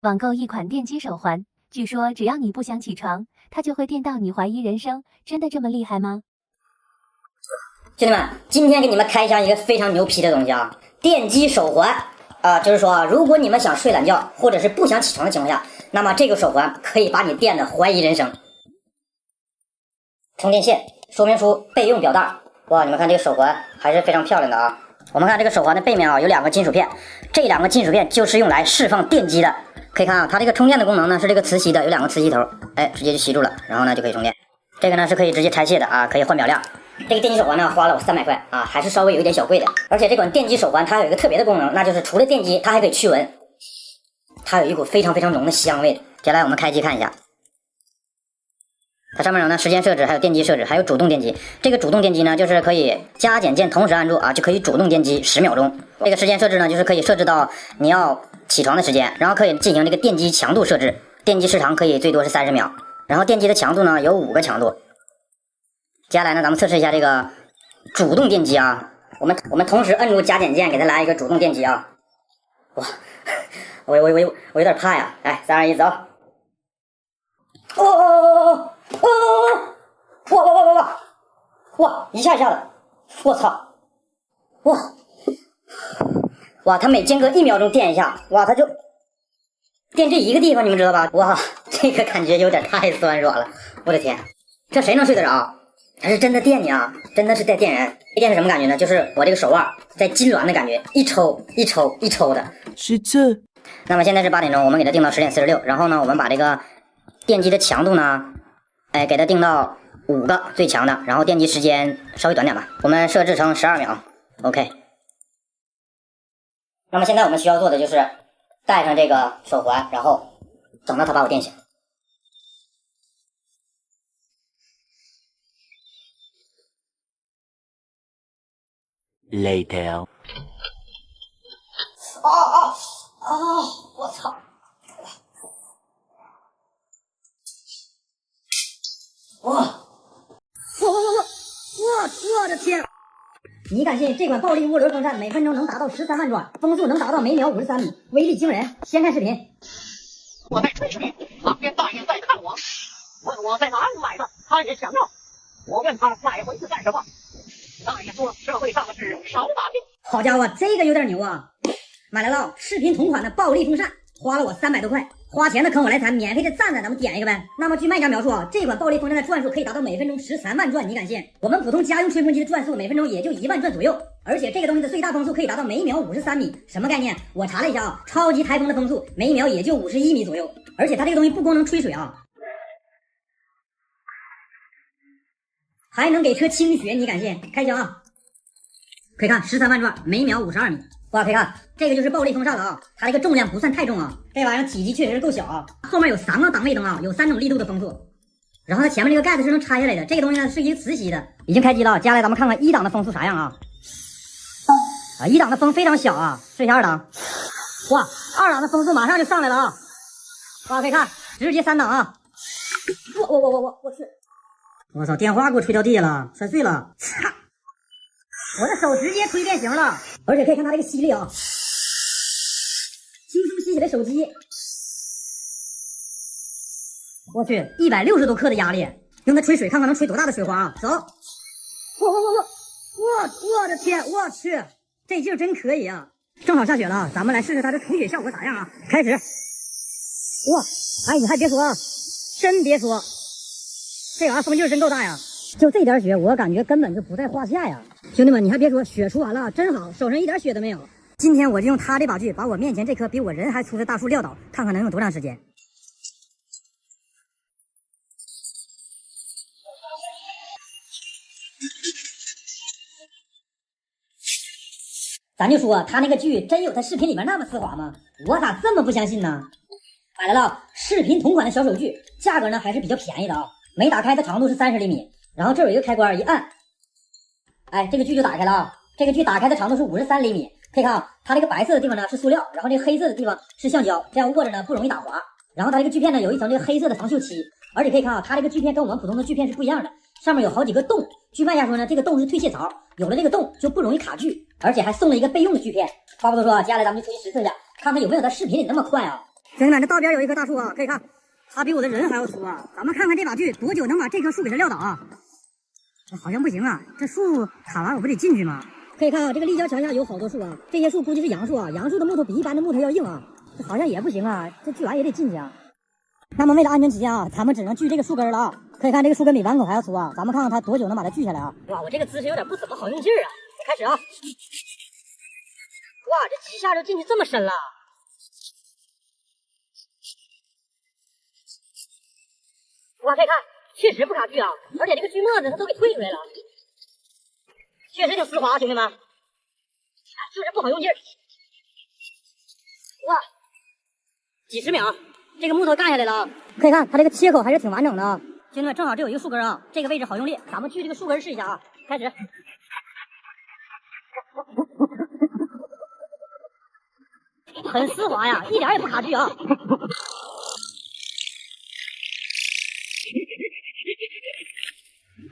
网购一款电击手环，据说只要你不想起床，它就会电到你怀疑人生，真的这么厉害吗？兄弟们，今天给你们开箱一个非常牛皮的东西啊，电击手环就是说，如果你们想睡懒觉或者是不想起床的情况下，那么这个手环可以把你电的怀疑人生。充电线、说明书、备用表带，哇，你们看这个手环还是非常漂亮的啊。我们看这个手环的背面啊，有2个金属片，这2个金属片就是用来释放电机的。可以看啊，它这个充电的功能呢是这个磁吸的，有2个磁吸头，哎，直接就吸住了，然后呢就可以充电。这个呢是可以直接拆卸的啊，可以换表量。这个电击手环呢花了我300块啊，还是稍微有一点小贵的。而且这款电击手环它有一个特别的功能，那就是除了电击，它还可以驱蚊，它有一股非常非常浓的香味。接下来我们开机看一下。它上面有呢时间设置，还有电机设置，还有主动电机。这个主动电机呢，就是可以加减键同时按住啊，就可以主动电机10秒钟。这个时间设置呢，就是可以设置到你要起床的时间，然后可以进行这个电机强度设置，电机时长可以最多是30秒，然后电机的强度呢有5个强度。接下来呢，咱们测试一下这个主动电机啊，我们同时摁住加减键，给它来一个主动电机啊。哇，我有点怕呀！来，3、2、1，走！哇！一下的，我操！哇！它每间隔1秒钟电一下，哇，它就电这一个地方，你们知道吧？哇，这个感觉有点太酸爽了，我的天，这谁能睡得着？它是真的电你啊，真的是在电人。这电是什么感觉呢？就是我这个手腕在痉挛的感觉，一抽一抽一抽的。是这。那么现在是8点钟，我们给它定到10点46，然后呢，我们把这个电机的强度呢，哎，给它定到5个最强的，然后电机时间稍微短点吧，我们设置成12秒 ，OK。那么现在我们需要做的就是戴上这个手环，然后等到它把我电醒。Later。我操！我的天！你敢信这款暴力涡轮风扇每分钟能达到13万转，风速能达到每秒53米，威力惊人！先看视频。我在吹水，旁边大爷在看我，问我在哪里买的，他也想要。我问他买回去干什么，大爷说社会上的事少打听。好家伙，这个有点牛啊！买来了视频同款的暴力风扇，花了我300多块。花钱的坑我来谈，免费的赞赞，咱们点一个呗。那么据卖家描述啊，这款暴力风扇的转速可以达到每分钟13万转，你敢信？我们普通家用吹风机的转速每分钟也就1万转左右，而且这个东西的最大风速可以达到每秒53米，什么概念？我查了一下啊，超级台风的风速每秒也就51米左右，而且它这个东西不光能吹水啊，还能给车清雪，你敢信？开箱啊！可以看13万转，每秒52米。哇，可以看这个就是暴力风扇了啊，它这个重量不算太重啊，这玩意儿体积确实是够小啊。后面有3个档位灯啊，有3种力度的风速，然后它前面这个盖子是能拆下来的。这个东西呢是一个磁吸的，已经开机了。接下来咱们看看1档的风速啥样啊？1档的风非常小啊，试一下2档。哇，2档的风速马上就上来了啊！哇，可以看直接3档啊！我去！我操，电话给我吹掉地下了，摔碎了！擦！我的手直接吹变形了，而且可以看它这个吸力啊，轻松吸起来手机。我去，160多克的压力，用它吹水看看能吹多大的水花啊！走，我的天，我去，这劲儿真可以啊！正好下雪了，咱们来试试它的除雪效果咋样啊！开始，哇，哎，你还别说啊，真别说，这玩意儿风劲儿真够大呀！就这点雪，我感觉根本就不在话下呀。兄弟们，你还别说，雪除完了真好，手上一点雪都没有。今天我就用它这把锯把我面前这棵比我人还粗的大树撂倒，看看能用多长时间。咱就说他那个锯真有他视频里面那么丝滑吗？我咋这么不相信呢？买来了视频同款的小手锯，价格呢还是比较便宜的啊。没打开的长度是30厘米，然后这有一个开关，一按，哎，这个锯就打开了啊。这个锯打开的长度是53厘米，可以看啊，它这个白色的地方呢是塑料，然后这个黑色的地方是橡胶，这样握着呢不容易打滑。然后它这个锯片呢有一层这个黑色的防锈漆，而且可以看啊，它这个锯片跟我们普通的锯片是不一样的，上面有好几个洞。据卖家说呢，这个洞是退气槽，有了这个洞就不容易卡锯，而且还送了一个备用的锯片。话不多说啊，接下来咱们就出去实测一下，看看有没有他视频里那么快啊。兄弟们，这道边有一棵大树啊，可以看，它比我的人还要粗啊。咱们看看这把锯多久能把这棵树给它撂倒啊？好像不行啊，这树砍完我不得进去吗？可以看啊，这个立交桥下有好多树啊，这些树估计是杨树啊，杨树的木头比一般的木头要硬啊，这好像也不行啊，这锯完也得进去啊。那么为了安全起见啊，咱们只能锯这个树根了啊。可以看这个树根比碗口还要粗啊，咱们看看它多久能把它锯下来啊？哇，我这个姿势有点不怎么好用劲儿啊。开始啊！哇，这几下就进去这么深了。哇，可以看，确实不卡锯啊，而且这个锯末子它都给退出来了，确实挺丝滑，兄弟们，就是不好用劲儿。哇，几十秒，这个木头干下来了啊！可以看它这个切口还是挺完整的啊。兄弟们，正好这有一个树根啊，这个位置好用力，咱们锯这个树根试一下啊。开始。很丝滑呀，一点也不卡锯啊。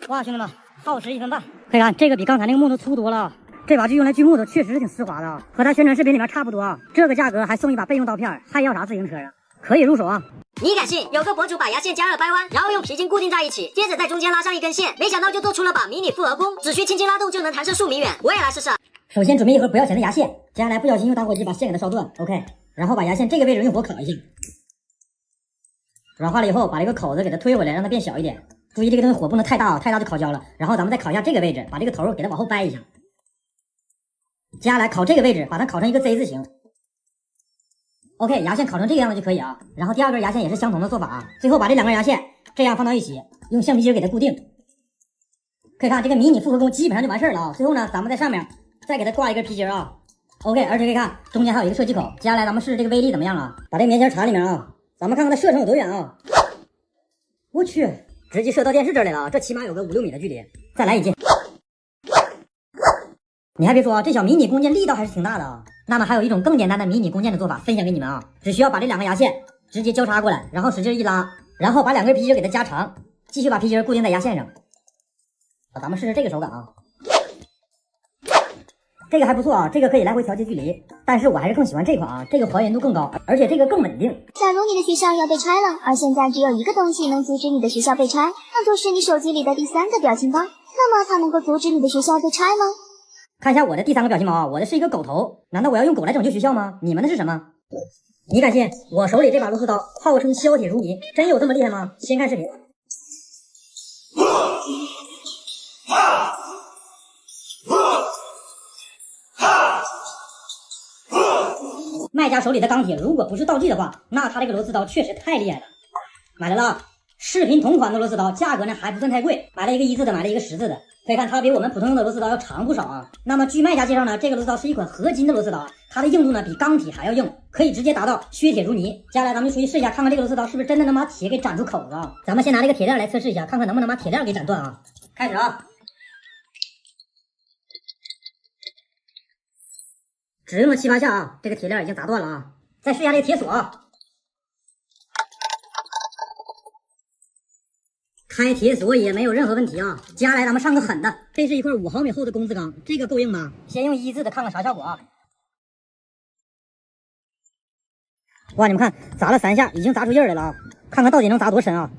哇，兄弟们，耗时1分半。可以看这个比刚才那个木头粗多了，这把锯用来锯木头确实是挺丝滑的啊，和它宣传视频里面差不多啊。这个价格还送一把备用刀片，还要啥自行车啊？可以入手啊。你敢信？有个博主把牙线加热掰弯，然后用皮筋固定在一起，接着在中间拉上一根线，没想到就做出了把迷你复合弓，只需轻轻拉动就能弹射数米远。我也来试试。首先准备一盒不要钱的牙线，接下来不小心用打火机把线给它烧断 ，OK， 然后把牙线这个位置用火烤一下，软化了以后把这个口子给它推回来，让它变小一点。注意这个东西火不能太大啊，太大就烤焦了。然后咱们再烤一下这个位置，把这个头给它往后掰一下。接下来烤这个位置，把它烤成一个 Z 字形。OK， 牙线烤成这个样子就可以啊。然后第二根牙线也是相同的做法啊。最后把这2根牙线这样放到一起，用橡皮筋给它固定。可以看这个迷你复合弓基本上就完事儿了啊。最后呢，咱们在上面再给它挂一根皮筋啊 ，OK， 而且可以看中间还有一个射击口。接下来咱们试试这个威力怎么样啊？把这个棉签插里面啊，咱们看看它射程有多远啊！我去，直接射到电视这儿来了啊！这起码有个5、6米的距离。再来一记。你还别说啊，这小迷你弓箭力道还是挺大的啊。那么还有一种更简单的迷你弓箭的做法分享给你们啊，只需要把这2根牙线直接交叉过来，然后使劲一拉，然后把2根皮筋给它加长，继续把皮筋固定在牙线上。咱们试试这个手感啊。这个还不错啊，这个可以来回调节距离，但是我还是更喜欢这款啊，这个还原度更高，而且这个更稳定。假如你的学校要被拆了，而现在只有一个东西能阻止你的学校被拆，那就是你手机里的第3个表情包。那么它能够阻止你的学校被拆吗？看一下我的第3个表情包啊，我的是一个狗头，难道我要用狗来拯救学校吗？你们的是什么？你敢信我手里这把螺丝刀号称削铁如泥，真有这么厉害吗？先看视频。卖家手里的钢铁如果不是道具的话，那他这个螺丝刀确实太厉害了。买来了视频同款的螺丝刀，价格呢还不算太贵，买了一个1字的，买了一个10字的。可以看它比我们普通用的螺丝刀要长不少啊。那么据卖家介绍呢，这个螺丝刀是一款合金的螺丝刀，它的硬度呢比钢铁还要硬，可以直接达到削铁如泥。接下来咱们就出去试一下，看看这个螺丝刀是不是真的能把铁给斩出口子啊。咱们先拿这个铁链来测试一下，看看能不能把铁链给斩断啊。开始啊，只用了7、8下啊，这个铁链已经砸断了啊。再试一下这个铁锁啊，开铁锁也没有任何问题啊。接下来咱们上个狠的，这是一块5毫米厚的工字钢，这个够硬吧？先用1字的看看啥效果啊。哇，你们看砸了3下，已经砸出印儿来了啊！看看到底能砸多深啊？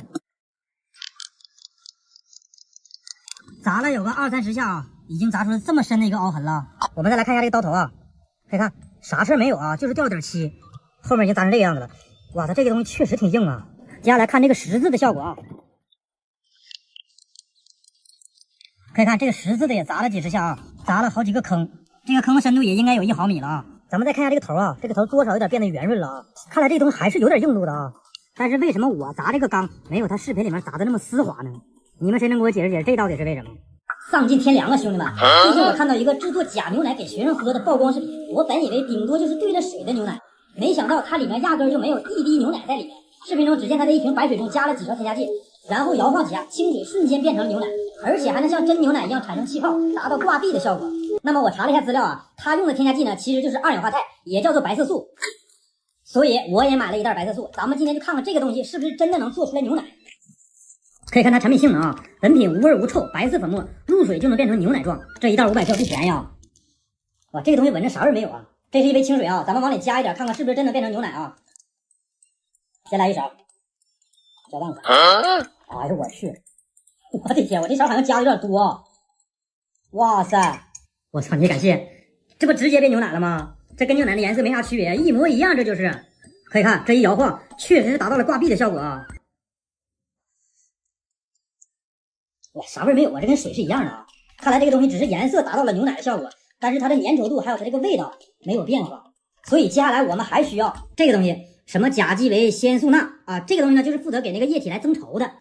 砸了有个20、30下啊，已经砸出了这么深的一个凹痕了。我们再来看一下这个刀头啊，可以看啥事儿没有啊，就是掉了点漆，后面已经砸成这个样子了。哇，它这个东西确实挺硬啊。接下来看这个10字的效果啊，可以看这个10字的也砸了几十下啊，砸了好几个坑，这个坑的深度也应该有1毫米了啊。咱们再看一下这个头啊，这个头多少有点变得圆润了啊，看来这个东西还是有点硬度的啊。但是为什么我砸这个钢没有他视频里面砸的那么丝滑呢？你们谁能给我解释解释这到底是为什么？丧尽天良啊，兄弟们！毕竟我看到一个制作假牛奶给学生喝的曝光视频，我本以为顶多就是兑了水的牛奶，没想到它里面压根就没有一滴牛奶在里面。视频中只见他在一瓶白水中加了几条添加剂，然后摇晃几下，清水瞬间变成牛奶，而且还能像真牛奶一样产生气泡，达到挂壁的效果。那么我查了一下资料啊，他用的添加剂呢，其实就是2氧化钛，也叫做白色素。所以我也买了一袋白色素，咱们今天就看看这个东西是不是真的能做出来牛奶。可以看它产品性能啊，本品无味无臭，白色粉末入水就能变成牛奶状，这一袋500克不便宜啊。哇，这个东西闻着啥味没有啊？这是一杯清水啊，咱们往里加一点，看看是不是真的变成牛奶啊。先来一勺搅拌粉。哎呦我去！我的天，我这勺好像加的有点多啊！哇塞！我操，你敢信？这不直接变牛奶了吗？这跟牛奶的颜色没啥区别，一模一样，这就是。可以看这一摇晃，确实是达到了挂壁的效果啊！哇，啥味没有啊？这跟水是一样的啊！看来这个东西只是颜色达到了牛奶的效果，但是它的粘稠度还有它这个味道没有变化。所以接下来我们还需要这个东西，什么甲基维鲜素钠啊？这个东西呢，就是负责给那个液体来增稠的。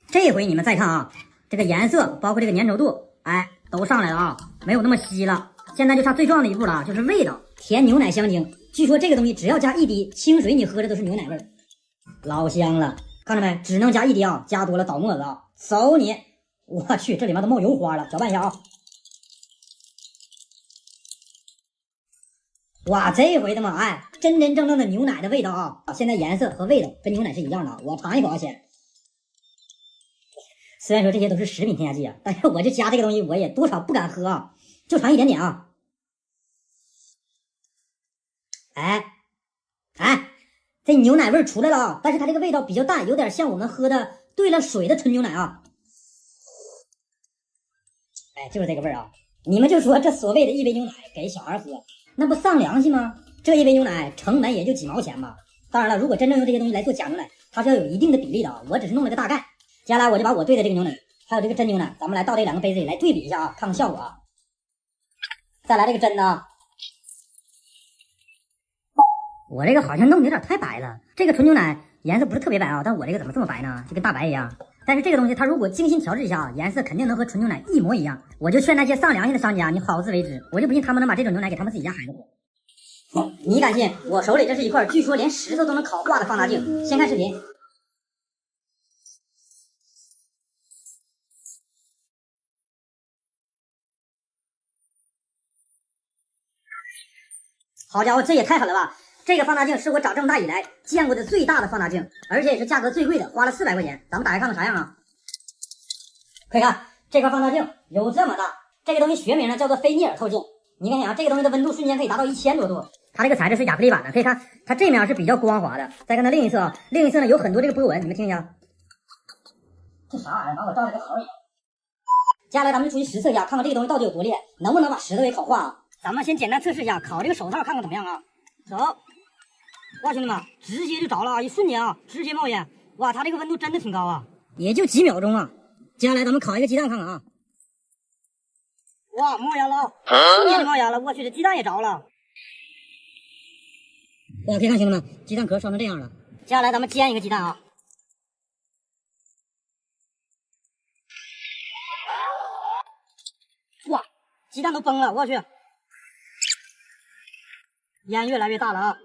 这回你们再看啊，这个颜色包括这个粘稠度，哎，都上来了啊，没有那么稀了。现在就差最重要的一步了，就是味道，甜牛奶香精。据说这个东西只要加一滴清水，你喝着都是牛奶味儿，老香了。看着没？只能加一滴啊，加多了倒沫子啊，走你！我去，这里面都冒油花了，搅拌一下啊。哇，这回的嘛，哎，真真正正的牛奶的味道啊！现在颜色和味道跟牛奶是一样的，我尝一口啊先。虽然说这些都是食品添加剂啊，但是我这加这个东西我也多少不敢喝啊，就尝一点点啊。哎，这牛奶味出来了啊，但是它这个味道比较淡，有点像我们喝的兑了水的纯牛奶啊。哎，就是这个味儿啊！你们就说这所谓的一杯牛奶给小孩喝，那不丧良心吗？这一杯牛奶成本也就几毛钱吧。当然了，如果真正用这些东西来做假牛奶，它是要有一定的比例的啊。我只是弄了个大概。接下来我就把我兑的这个牛奶，还有这个真牛奶，咱们来倒这两个杯子里来对比一下啊，看看效果啊。再来这个真的啊，我这个好像弄的有点太白了。这个纯牛奶颜色不是特别白啊，但我这个怎么这么白呢？就跟大白一样。但是这个东西它如果精心调制一下啊，颜色肯定能和纯牛奶一模一样。我就劝那些丧良心的商家，你好自为之。我就不信他们能把这种牛奶给他们自己家孩子喝。你敢信？我手里这是一块据说连石头都能烤化的放大镜。先看视频。好家伙，这也太狠了吧！这个放大镜是我长这么大以来见过的最大的放大镜，而且也是价格最贵的，花了400块钱。咱们打开看看啥样啊？可以看这块放大镜有这么大，这个东西学名呢叫做菲涅尔透镜。你看啊，这个东西的温度瞬间可以达到1000多度。它这个材质是亚克力板的，可以看它这面是比较光滑的。再看它另一侧啊，另一侧呢有很多这个波纹，你们听一下。这啥玩意儿？把我照了个好眼。接下来咱们就出去实测一下，看看这个东西到底有多厉害，能不能把石头给烤化啊？咱们先简单测试一下，烤这个手套看看怎么样啊？走，哇，兄弟们，直接就着了啊！一瞬间啊，直接冒烟，哇，它这个温度真的挺高啊，也就几秒钟啊。接下来咱们烤一个鸡蛋看看啊，哇，冒烟了啊，瞬间就冒烟了，我去，这鸡蛋也着了。哇，可以看兄弟们，鸡蛋壳烧成这样了。接下来咱们煎一个鸡蛋啊。哇，鸡蛋都崩了，我去。烟越来越大了啊！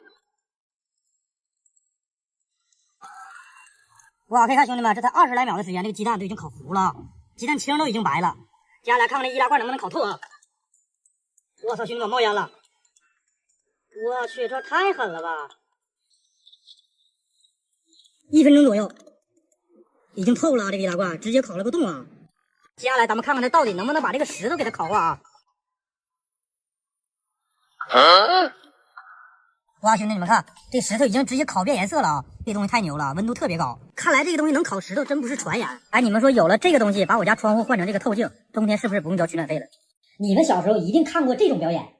哇，可以看兄弟们，这才20来秒的时间，这个鸡蛋都已经烤糊了，鸡蛋清都已经白了。接下来看看这易拉罐能不能烤透啊！我操，兄弟们冒烟了！我去，这太狠了吧！1分钟左右，已经透了啊！这个易拉罐直接烤了个洞啊！接下来咱们看看它到底能不能把这个石头给它烤化啊！哇，兄弟你们看，这石头已经直接烤变颜色了啊！这东西太牛了，温度特别高。看来这个东西能烤石头，真不是传言。哎，你们说有了这个东西，把我家窗户换成这个透镜，冬天是不是不用交取暖费了？你们小时候一定看过这种表演。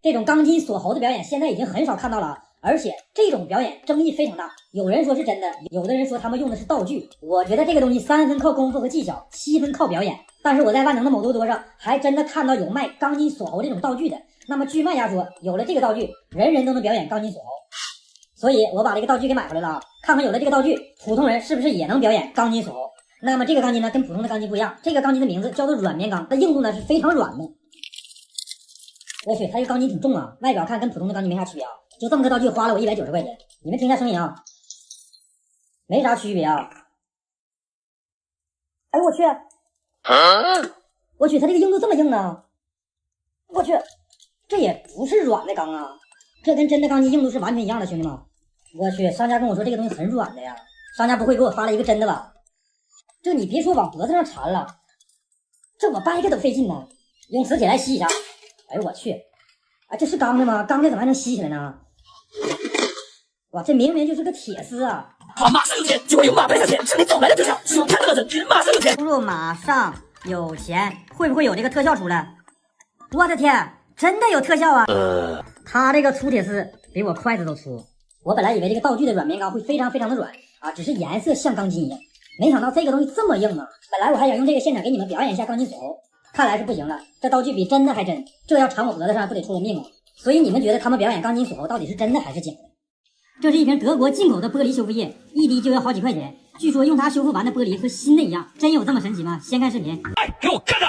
这种钢筋锁喉的表演现在已经很少看到了，而且这种表演争议非常大。有人说是真的，有的人说他们用的是道具。我觉得这个东西3分靠功夫和技巧，7分靠表演。但是我在万能的某多多上还真的看到有卖钢筋锁喉这种道具的。那么据卖家说，有了这个道具，人人都能表演钢筋锁喉。所以我把这个道具给买回来了啊，看看有了这个道具，普通人是不是也能表演钢筋锁喉？那么这个钢筋呢，跟普通的钢筋不一样，这个钢筋的名字叫做软绵钢，它硬度呢是非常软的。我去，它这个钢筋挺重啊，外表看跟普通的钢筋没啥区别啊。就这么个道具花了我190块钱，你们听一下声音啊，没啥区别啊。哎我去，我去，它这个硬度这么硬呢？我去，这也不是软的钢啊，这跟真的钢筋硬度是完全一样的，兄弟们。我去，商家跟我说这个东西很软的呀，商家不会给我发了一个真的吧？这你别说往脖子上缠了，这我掰开都费劲呢。用磁铁来吸一下，哎呦我去！啊，这是钢的吗？钢的怎么还能吸起来呢？哇，这明明就是个铁丝啊！他马上有钱，就会有马摆上钱，是你走来的对象，希望看到的人马上有钱。输入马上有钱，会不会有这个特效出来？我的天，真的有特效啊！它这个粗铁丝比我筷子都粗。我本来以为这个道具的软绵钢会非常非常的软啊，只是颜色像钢筋一样，没想到这个东西这么硬啊！本来我还想用这个现场给你们表演一下钢筋锁喉，看来是不行了，这道具比真的还真，这要缠我脖子上不得出人命啊！所以你们觉得他们表演钢筋锁喉到底是真的还是假的？这是一瓶德国进口的玻璃修复液，一滴就要好几块钱。据说用它修复完的玻璃和新的一样，真有这么神奇吗？先看视频。哎，给我看着！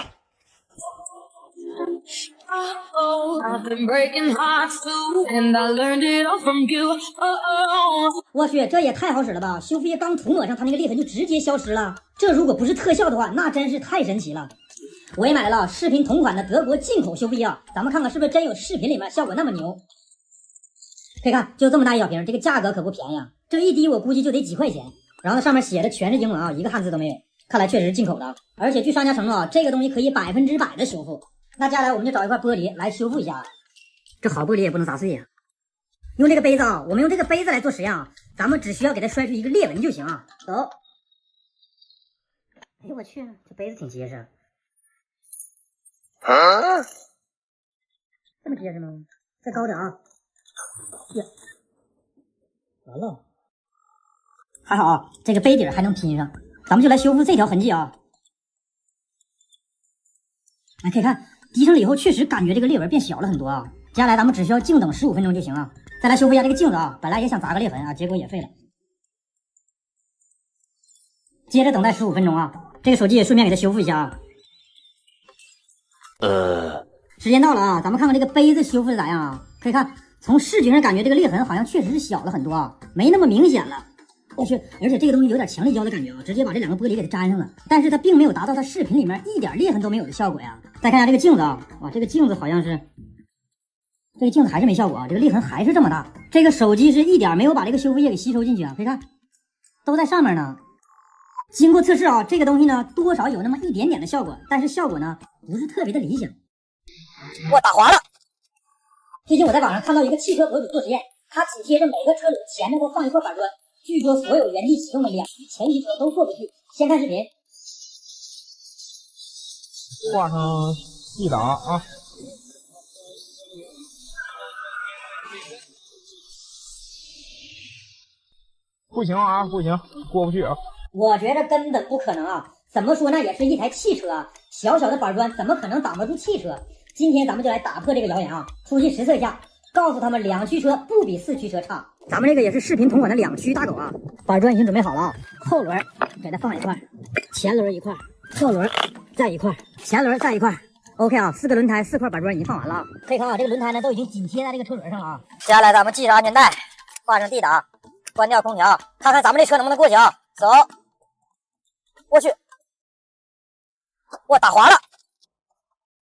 我去，这也太好使了吧！修复液刚涂抹上，它那个裂痕就直接消失了。这如果不是特效的话，那真是太神奇了。我也买来了视频同款的德国进口修复液啊，咱们看看是不是真有视频里面效果那么牛。可以看，就这么大一小瓶，这个价格可不便宜啊！这一滴我估计就得几块钱。然后上面写的全是英文啊，一个汉字都没有，看来确实是进口的啊。而且据商家承诺啊，这个东西可以100%的修复。那接下来我们就找一块玻璃来修复一下。这好玻璃也不能砸碎呀。用这个杯子啊，我们用这个杯子来做实验啊，咱们只需要给它摔出一个裂纹就行啊。走。哎呦我去，这杯子挺结实。这么结实吗？再高点啊。呀，完了，还好啊，这个杯底还能拼上，咱们就来修复这条痕迹啊。可以看滴上了以后，确实感觉这个裂纹变小了很多啊。接下来咱们只需要静等15分钟就行啊。再来修复一下这个镜子啊，本来也想砸个裂痕啊，结果也废了。接着等待15分钟啊，这个手机也顺便给它修复一下啊。时间到了啊，咱们看看这个杯子修复的咋样啊？可以看。从视觉上感觉这个裂痕好像确实是小了很多啊，没那么明显了。我去，而且这个东西有点强力胶的感觉啊，直接把这两个玻璃给它粘上了，但是它并没有达到它视频里面一点裂痕都没有的效果呀。再看一下这个镜子啊，哇，这个镜子好像是，这个镜子还是没效果啊，这个裂痕还是这么大。这个手机是一点没有把这个修复液给吸收进去啊，可以看，都在上面呢。经过测试啊，这个东西呢多少有那么一点点的效果，但是效果呢不是特别的理想。我打滑了。最近我在网上看到一个汽车博主做实验，他紧贴着每个车轮前面都放一块板砖，据说所有原地启动的2驱前驱车都过不去。先看视频。挂上D档啊！不行啊，不行，过不去啊！我觉得根本不可能啊！怎么说那也是一台汽车啊，小小的板砖怎么可能挡得住汽车？今天咱们就来打破这个谣言啊，出去实测一下，告诉他们2驱车不比4驱车差。咱们这个也是视频同款的2驱大狗啊，板砖已经准备好了啊，后轮给它放一块，前轮一块，后轮再一块，前轮再一块。OK 啊，4个轮胎4块板砖已经放完了啊。可以看啊，这个轮胎呢都已经紧贴在这个车轮上了啊。接下来咱们系上安全带，挂上 D 档，关掉空调，看看咱们这车能不能过去啊。走，我去，我打滑了。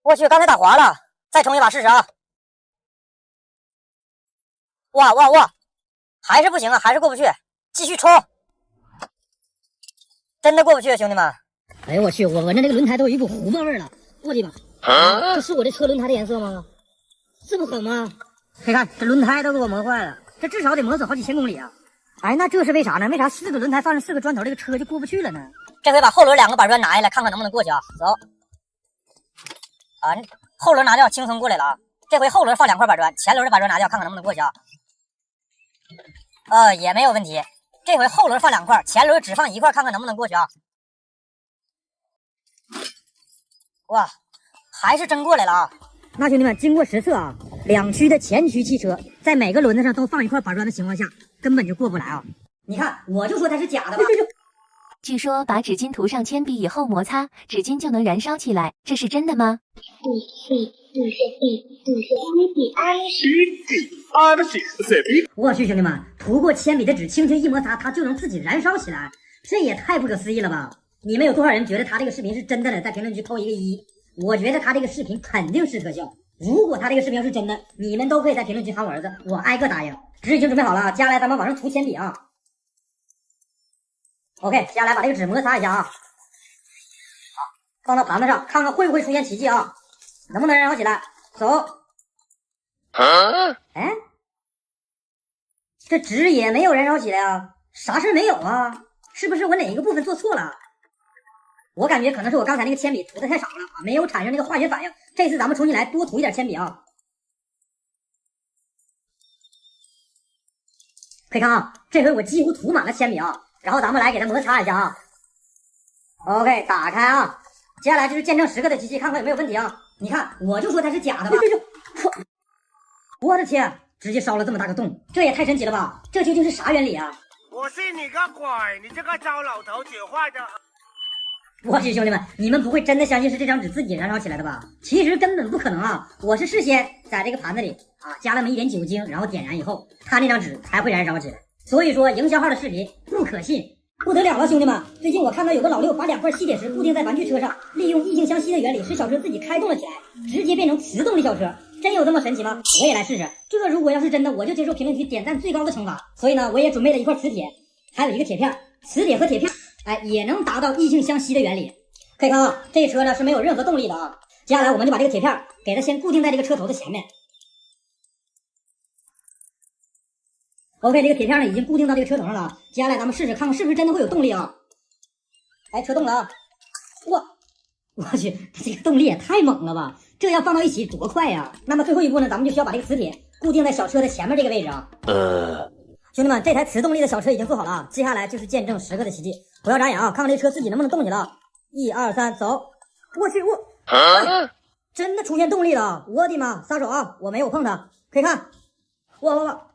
我去，刚才打滑了，再冲一把试试啊！哇，还是不行啊，还是过不去，继续冲，真的过不去，兄弟们！哎呦我去，我闻着这个轮胎都有一股糊巴味了，我的妈！这是我这车轮胎的颜色吗？这么狠吗？可以看这轮胎都给我磨坏了，这至少得磨损好几千公里啊！哎，那这是为啥呢？为啥4个轮胎放上4个砖头，这个车就过不去了呢？这回把后轮2个板砖拿下来，看看能不能过去啊！走。啊，后轮拿掉，轻松过来了啊！这回后轮放2块板砖，前轮的板砖拿掉，看看能不能过去啊？也没有问题。这回后轮放2块，前轮只放1块，看看能不能过去啊？哇，还是真过来了啊！那兄弟们，经过实测啊，2驱的前驱汽车在每个轮子上都放1块板砖的情况下，根本就过不来啊！你看，我就说它是假的吧。据说把纸巾涂上铅笔以后摩擦，纸巾就能燃烧起来，这是真的吗？我去，兄弟们，涂过铅笔的纸轻轻一摩擦，它就能自己燃烧起来，这也太不可思议了吧！你们有多少人觉得他这个视频是真的呢？在评论区扣一个1。我觉得他这个视频肯定是特效。如果他这个视频要是真的，你们都可以在评论区喊我儿子，我挨个答应。纸已经准备好了，接下来咱们往上涂铅笔啊。OK， 接下来把这个纸摩擦一下啊，好，放到盘子上，看看会不会出现奇迹啊？能不能燃烧起来？走。哎，这纸也没有燃烧起来啊，啥事没有啊？是不是我哪一个部分做错了？我感觉可能是我刚才那个铅笔涂的太少了啊，没有产生那个化学反应。这次咱们重新来，多涂一点铅笔啊。可以看啊，这回我几乎涂满了铅笔啊，然后咱们来给它摩擦一下啊。OK， 打开啊，接下来就是见证10个的机器，看看有没有问题啊。你看，我就说它是假的吧。我的天，直接烧了这么大个洞，这也太神奇了吧！这究竟是啥原理啊？我信你个鬼！你这个糟老头子坏的！我去，兄弟们，你们不会真的相信是这张纸自己燃烧起来的吧？其实根本不可能啊！我是事先在这个盘子里啊加了那么一点酒精，然后点燃以后，它那张纸才会燃烧起来。所以说营销号的视频不可信，不得了了，兄弟们！最近我看到有个老六把2块吸铁石固定在玩具车上，利用异性相吸的原理使小车自己开动了起来，直接变成磁动力小车。真有这么神奇吗？我也来试试。这如果要是真的，我就接受评论区点赞最高的惩罚。所以呢，我也准备了一块磁铁，还有一个铁片。磁铁和铁片，哎，也能达到异性相吸的原理。可以看啊，这车呢是没有任何动力的啊。接下来我们就把这个铁片给它先固定在这个车头的前面。OK， 这个铁片呢已经固定到这个车头上了。接下来咱们试试看看是不是真的会有动力啊。哎，车动了啊！哇，我去，它这个动力也太猛了吧！这要放到一起多快呀！那么最后一步呢，咱们就需要把这个磁铁固定在小车的前面这个位置啊。兄弟们，这台磁动力的小车已经做好了啊！接下来就是见证10个的奇迹，不要眨眼啊，看看这车自己能不能动起来。1、2、3，走！我去，真的出现动力了！我的妈，撒手啊！我没有碰它，可以看，哇，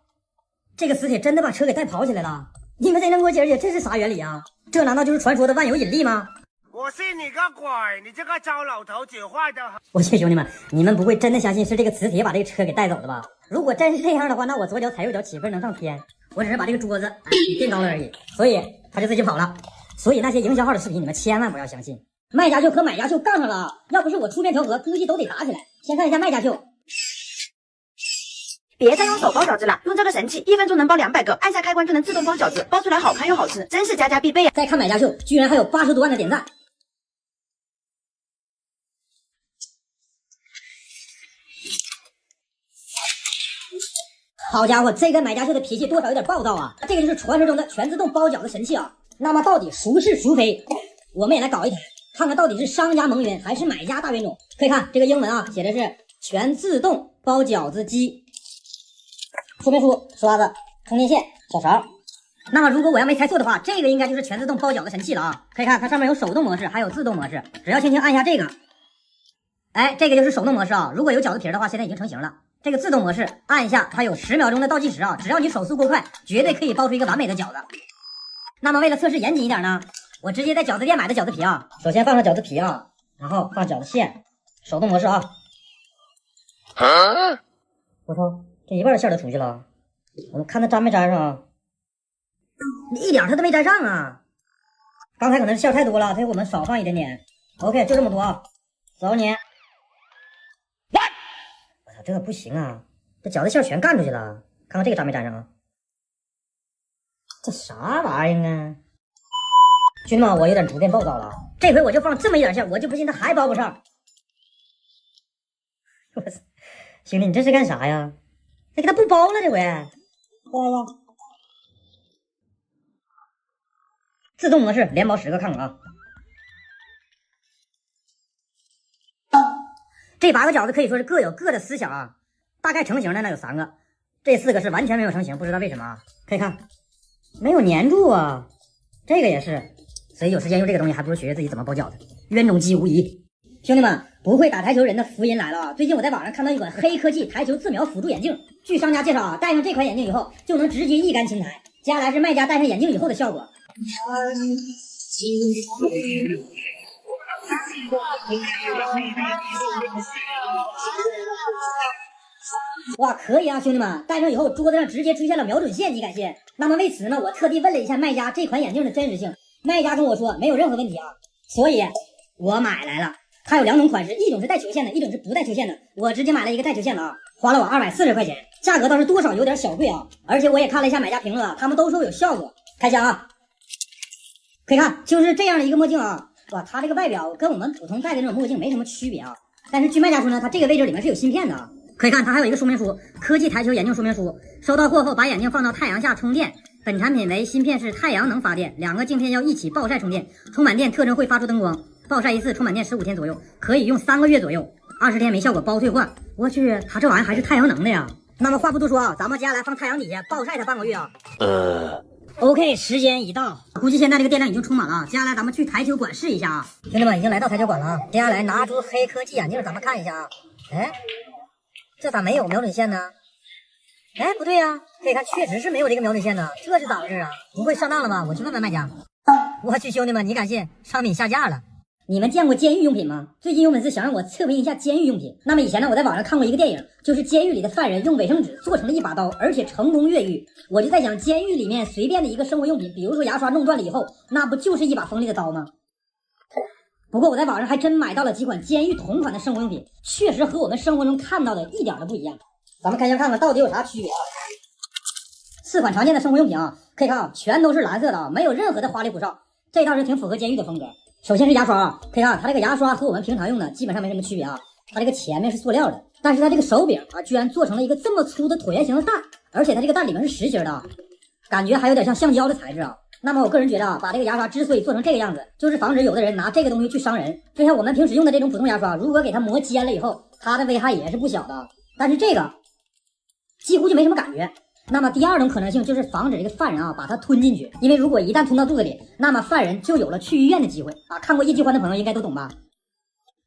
这个磁铁真的把车给带跑起来了！你们谁能给我解释这是啥原理啊？这难道就是传说的万有引力吗？我信你个鬼！你这个糟老头子坏的！我去，兄弟们，你们不会真的相信是这个磁铁把这个车给带走的吧？如果真是这样的话，那我左脚踩右脚起飞能上天。我只是把这个桌子垫高了而已，所以他就自己跑了。所以那些营销号的视频你们千万不要相信。卖家秀和买家秀杠上了，要不是我出面调和，估计都得打起来。先看一下卖家秀。别再用手包饺子了，用这个神器，1分钟能包200个，按下开关就能自动包饺子，包出来好看又好吃，真是家家必备啊！再看买家秀，居然还有80多万的点赞。好家伙，这个买家秀的脾气多少有点暴躁啊！这个就是传说中的全自动包饺子神器啊！那么到底孰是孰非？我们也来搞一台，看看到底是商家蒙冤还是买家大冤种。可以看这个英文啊，写的是全自动包饺子机。说明书、刷子、充电线、小勺。那么如果我要没猜错的话，这个应该就是全自动包饺子神器了啊！可以看它上面有手动模式，还有自动模式，只要轻轻按下这个，哎，这个就是手动模式啊！如果有饺子皮的话，现在已经成型了。这个自动模式按一下，它有10秒钟的倒计时啊！只要你手速够快，绝对可以包出一个完美的饺子。那么为了测试严谨一点呢，我直接在饺子店买的饺子皮啊，首先放上饺子皮啊，然后放饺子馅，手动模式啊。我操，这一半的馅都出去了，我们看它粘没粘上啊？一点它都没粘上啊！刚才可能是馅太多了，所以我们少放一点点。OK， 就这么多啊，走你！我操，这个不行啊，这饺子馅全干出去了，看看这个粘没粘上啊？这啥玩意儿啊！兄弟们，我有点逐渐暴躁了，这回我就放这么一点馅，我就不信它还包不上。我操，兄弟，你这是干啥呀？那给他不包了这回。自动模式连包10个看看啊。这8个饺子可以说是各有各的思想啊，大概成型的那有3个，这4个是完全没有成型，不知道为什么啊。可以看没有粘住啊，这个也是，所以有时间用这个东西还不如学学自己怎么包饺子，冤种机无疑。兄弟们，不会打台球人的福音来了啊！最近我在网上看到一款黑科技台球自瞄辅助眼镜，据商家介绍啊，戴上这款眼镜以后就能直接一杆清台。接下来是卖家戴上眼镜以后的效果。哇，可以啊，兄弟们，戴上以后桌子上直接出现了瞄准线，你敢信？那么为此呢，我特地问了一下卖家这款眼镜的真实性，卖家跟我说没有任何问题啊，所以我买来了。它有2种款式，一种是带球线的，一种是不带球线的。我直接买了一个带球线的啊，花了我240块钱，价格倒是多少有点小贵啊。而且我也看了一下买家评论啊，他们都说有效果。开箱啊，可以看就是这样的一个墨镜啊，哇，它这个外表跟我们普通戴的那种墨镜没什么区别啊。但是据卖家说呢，它这个位置里面是有芯片的啊。可以看它还有一个说明书，科技台球眼镜说明书。收到货后，把眼镜放到太阳下充电。本产品为芯片是太阳能发电，2个镜片要一起暴晒充电。充满电特征会发出灯光，暴晒一次充满电15天左右，可以用3个月左右，20天没效果包退换。我去，它这玩意还是太阳能的呀？那么话不多说啊，咱们接下来放太阳底下暴晒它半个月啊。OK， 时间已到，估计现在这个电量已经充满了。接下来咱们去台球馆试一下啊，兄弟们已经来到台球馆了啊。接下来拿出黑科技眼镜，咱们看一下啊。哎，这咋没有瞄准线呢？哎，不对呀，可以看确实是没有这个瞄准线呢，这是咋回事啊？不会上当了吧？我去问问卖家。我去，兄弟们，你敢信？商品下架了。你们见过监狱用品吗？最近有粉丝想让我测评一下监狱用品。那么以前呢，我在网上看过一个电影，就是监狱里的犯人用卫生纸做成了一把刀，而且成功越狱。我就在想，监狱里面随便的一个生活用品，比如说牙刷弄断了以后，那不就是一把锋利的刀吗？不过我在网上还真买到了几款监狱同款的生活用品，确实和我们生活中看到的一点都不一样。咱们开箱看看到底有啥区别啊？4款常见的生活用品啊，可以看啊，全都是蓝色的啊，没有任何的花里胡哨，这倒是挺符合监狱的风格。首先是牙刷啊，可以看它这个牙刷和我们平常用的基本上没什么区别啊，它这个前面是塑料的，但是它这个手柄啊，居然做成了一个这么粗的椭圆形的蛋，而且它这个蛋里面是实心的啊，感觉还有点像橡胶的材质啊。那么我个人觉得啊，把这个牙刷之所以做成这个样子，就是防止有的人拿这个东西去伤人。就像我们平时用的这种普通牙刷，如果给它磨尖了以后，它的危害也是不小的。但是这个几乎就没什么感觉。那么第二种可能性就是防止这个犯人啊把它吞进去，因为如果一旦吞到肚子里，那么犯人就有了去医院的机会啊。看过一级欢的朋友应该都懂吧？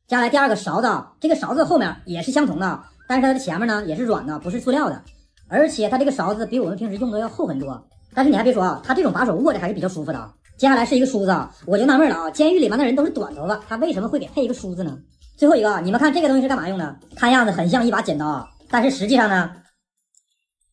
接下来第二个勺子啊，这个勺子后面也是相同的，但是它的前面呢也是软的，不是塑料的，而且它这个勺子比我们平时用的要厚很多。但是你还别说啊，它这种把手握着还是比较舒服的啊。接下来是一个梳子啊，我就纳闷了啊，监狱里面的人都是短头发，他为什么会给配一个梳子呢？最后一个啊，你们看这个东西是干嘛用的？看样子很像一把剪刀啊，但是实际上呢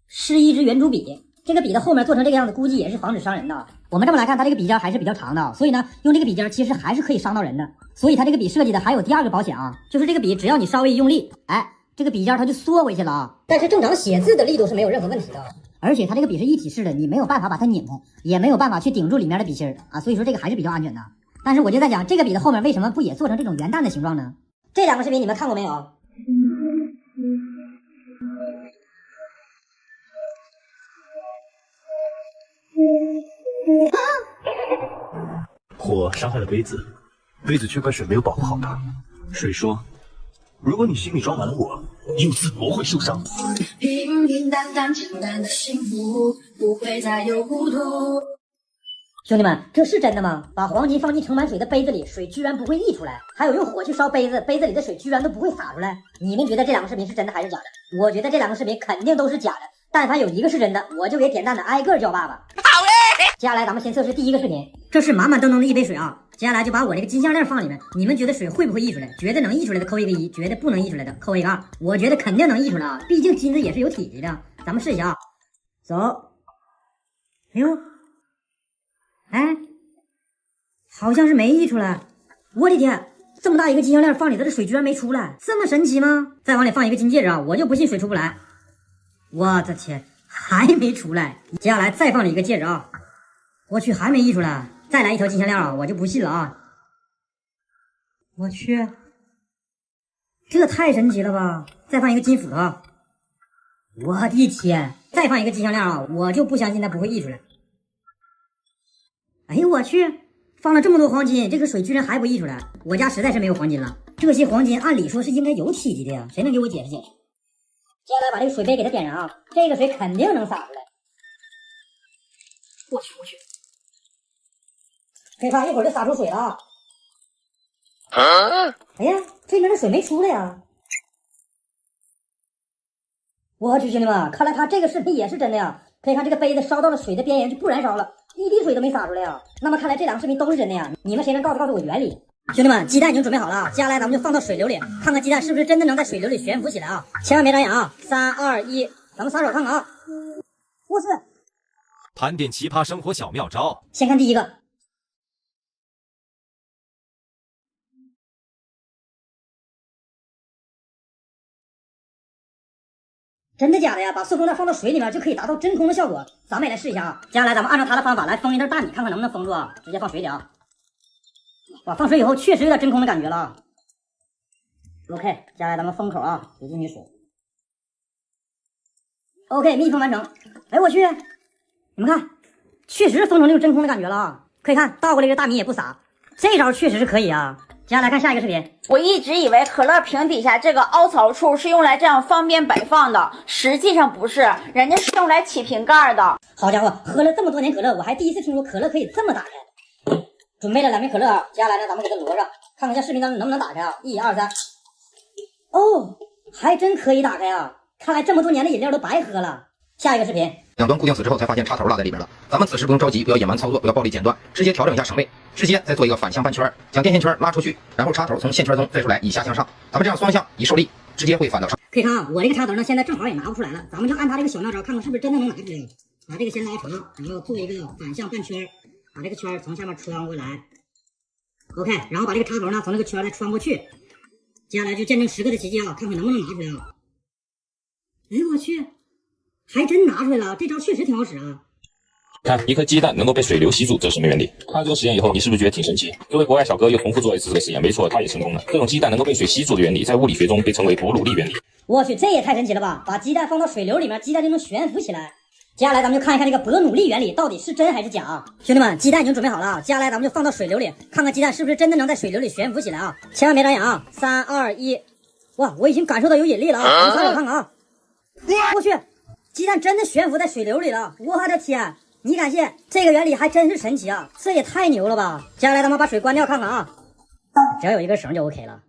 是一支圆珠笔。这个笔的后面做成这个样子，估计也是防止伤人的。我们这么来看，它这个笔尖还是比较长的，所以呢，用这个笔尖其实还是可以伤到人的。所以它这个笔设计的还有第二个保险啊，就是这个笔只要你稍微一用力，哎，这个笔尖它就缩回去了啊。但是正常写字的力度是没有任何问题的，而且它这个笔是一体式的，你没有办法把它拧开，也没有办法去顶住里面的笔芯啊，所以说这个还是比较安全的。但是我就在想，这个笔的后面为什么不也做成这种圆蛋的形状呢？这两个视频你们看过没有？火伤害了杯子，杯子缺乏水没有保护好它。水说，如果你心里装满了我，用此不会受伤。平平淡淡简单的幸福，不会再有糊涂。兄弟们，这是真的吗？把黄金放进盛满水的杯子里，水居然不会溢出来，还有用火去烧杯子，杯子里的水居然都不会洒出来。你们觉得这两个视频是真的还是假的？我觉得这两个视频肯定都是假的，但凡有一个是真的，我就给点赞的挨个叫爸爸。好嘞！接下来咱们先测试第一个视频，这是满满登登的一杯水啊。接下来就把我这个金项链放里面，你们觉得水会不会溢出来？觉得能溢出来的扣一个1，觉得不能溢出来的扣一个2。我觉得肯定能溢出来啊，毕竟金子也是有体积的。咱们试一下啊，走。哎呦，哎，好像是没溢出来。我的天，这么大一个金项链放里头，这水居然没出来，这么神奇吗？再往里放一个金戒指啊，我就不信水出不来。我的天，还没出来。接下来再放里一个戒指啊，我去，还没溢出来。再来一条金项链啊，我就不信了啊！我去，这太神奇了吧！再放一个金斧啊！我的天，再放一个金项链啊，我就不相信它不会溢出来。哎呦我去，放了这么多黄金，这个水居然还不溢出来，我家实在是没有黄金了。这些黄金按理说是应该有体积的呀，谁能给我解释解释？接下来把这个水杯给它点上啊，这个水肯定能洒出来。我去，可以看一会儿就洒出水了啊！哎呀，这边的水没出来呀！我去，兄弟们，看来他这个视频也是真的呀！可以看这个杯子烧到了水的边缘就不燃烧了，一滴水都没洒出来呀！那么看来这两个视频都是真的呀！你们谁能告诉我原理？兄弟们，鸡蛋已经准备好了，接下来咱们就放到水流里，看看鸡蛋是不是真的能在水流里悬浮起来啊！千万别眨眼啊！3、2、1，咱们撒手看看啊！我去！盘点奇葩生活小妙招，先看第一个。真的假的呀？把塑封袋放到水里面就可以达到真空的效果，咱们也来试一下啊！接下来咱们按照他的方法来封一袋大米，看看能不能封住啊！直接放水里啊！哇，放水以后确实有点真空的感觉了。OK， 接下来咱们封口啊，得进去数。OK， 密封完成。哎我去，你们看，确实封成那种真空的感觉了啊！可以看倒过来这大米也不洒，这招确实是可以啊。接下来看下一个视频。我一直以为可乐瓶底下这个凹槽处是用来这样方便摆放的，实际上不是，人家是用来起瓶盖的。好家伙，喝了这么多年可乐，我还第一次听说可乐可以这么打开。准备了2瓶可乐啊，接下来呢，咱们给它摞上，看看这视频当中能不能打开啊！1、2、3。哦，还真可以打开啊！看来这么多年的饮料都白喝了。下一个视频。两端固定死之后，才发现插头落在里边了。咱们此时不用着急，不要野蛮操作，不要暴力剪断，直接调整一下绳位，直接再做一个反向半圈，将电线圈拉出去，然后插头从线圈中拽出来，以下向上。咱们这样双向一受力，直接会反到上。可以看啊，我这个插头呢，现在正好也拿不出来了，咱们就按它这个小妙招，看看是不是真的能拿出来。把这个先拉长，然后做一个反向半圈，把这个圈从下面穿过来。OK， 然后把这个插头呢从这个圈再穿过去。接下来就见证10个的奇迹啊，看看能不能拿出来啊！哎我去，还真拿出来了，这招确实挺好使啊！看，一颗鸡蛋能够被水流吸住，这是什么原理？看完这个实验以后，你是不是觉得挺神奇？作为国外小哥又重复做一次这个实验，没错，他也成功了。这种鸡蛋能够被水吸住的原理，在物理学中被称为伯努利原理。我去，这也太神奇了吧！把鸡蛋放到水流里面，鸡蛋就能悬浮起来。接下来咱们就看一看这个伯努利原理到底是真还是假啊！兄弟们，鸡蛋已经准备好了啊！接下来咱们就放到水流里，看看鸡蛋是不是真的能在水流里悬浮起来啊！千万别眨眼啊！3、2、1，哇，我已经感受到有引力了啊！咱们看看啊！我去，鸡蛋真的悬浮在水流里了！我的天，你敢信？这个原理还真是神奇啊！这也太牛了吧！接下来咱们把水关掉看看啊，只要有一根绳就 OK 了。